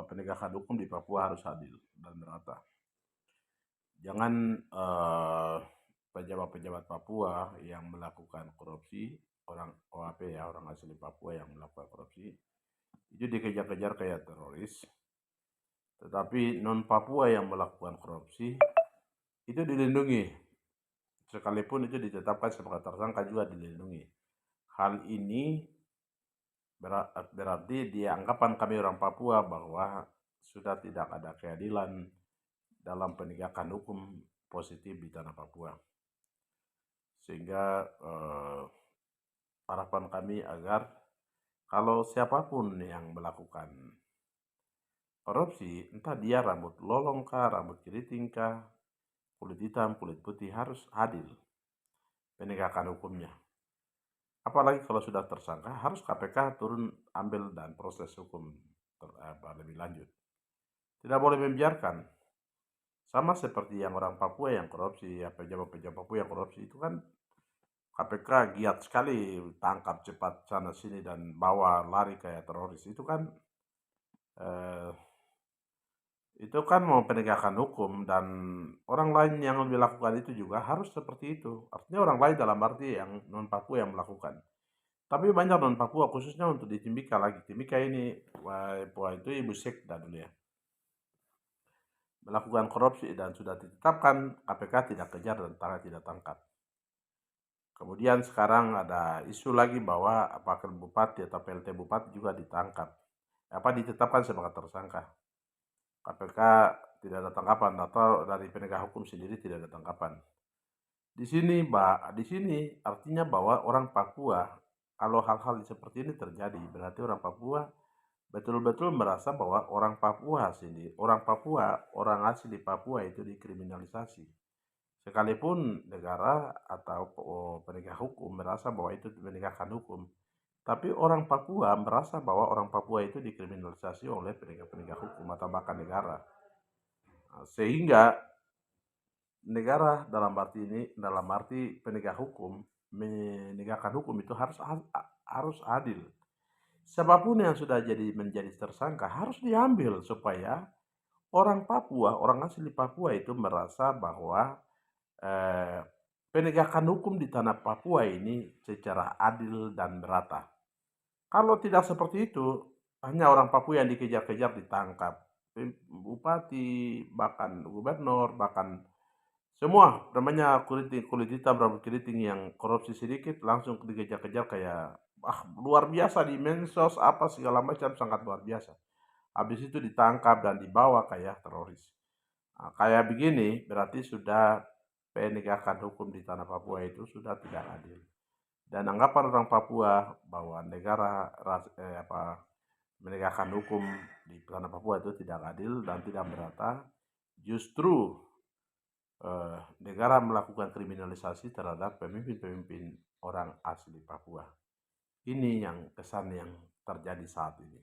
penegakan hukum di Papua harus adil dan merata. Jangan pejabat-pejabat Papua yang melakukan korupsi, orang OAP ya, orang asli Papua yang melakukan korupsi, itu dikejar-kejar kayak teroris. Tetapi non Papua yang melakukan korupsi itu dilindungi, sekalipun itu ditetapkan sebagai tersangka juga dilindungi. Hal ini berarti di anggapan kami orang Papua bahwa sudah tidak ada keadilan dalam penegakan hukum positif di tanah Papua. Sehingga harapan kami agar kalau siapapun yang melakukan korupsi, entah dia rambut lolong kah, rambut keriting kah, kulit hitam, kulit putih, harus adil penegakan hukumnya. Apalagi kalau sudah tersangka, harus KPK turun ambil dan proses hukum lebih lanjut. Tidak boleh membiarkan. Sama seperti yang orang Papua yang korupsi, pejabat-pejabat Papua yang korupsi itu kan KPK giat sekali tangkap cepat sana sini dan bawa lari kayak teroris. Itu kan mau penegakan hukum, dan orang lain yang melakukan itu juga harus seperti itu. Artinya orang lain dalam arti yang non Papua yang melakukan. Tapi banyak non Papua khususnya untuk di Timika lagi. Timika ini itu Ibu Sekda dulu ya, melakukan korupsi dan sudah ditetapkan KPK tidak kejar dan tidak tangkap. Kemudian sekarang ada isu lagi bahwa apakah bupati atau PLT bupati juga ditangkap, ditetapkan sebagai tersangka. KPK tidak ada tangkapan atau dari penegak hukum sendiri tidak ada tangkapan. Di sini artinya bahwa orang Papua, kalau hal-hal seperti ini terjadi, berarti orang Papua betul-betul merasa bahwa orang asli Papua itu dikriminalisasi. Sekalipun negara atau penegak hukum merasa bahwa itu penegakan hukum, tapi orang Papua merasa bahwa orang Papua itu dikriminalisasi oleh penegak hukum atau bahkan negara. Sehingga negara dalam arti penegak hukum menegakkan hukum itu harus adil. Siapapun yang sudah menjadi tersangka harus diambil supaya orang Papua, orang asli Papua itu merasa bahwa penegakan hukum di tanah Papua ini secara adil dan merata. Kalau tidak seperti itu, hanya orang Papua yang dikejar-kejar ditangkap. Bupati, bahkan gubernur, bahkan semua namanya kulit hitam, rambut keriting yang korupsi sedikit langsung dikejar-kejar kayak luar biasa di mensos apa segala macam, sangat luar biasa. Habis itu ditangkap dan dibawa kayak teroris. Kayak begini berarti sudah penegakan hukum di tanah Papua itu sudah tidak adil. Dan anggapan orang Papua bahwa negara menegakkan hukum di tanah Papua itu tidak adil dan tidak merata, justru negara melakukan kriminalisasi terhadap pemimpin-pemimpin orang asli Papua. Ini yang kesan yang terjadi saat ini.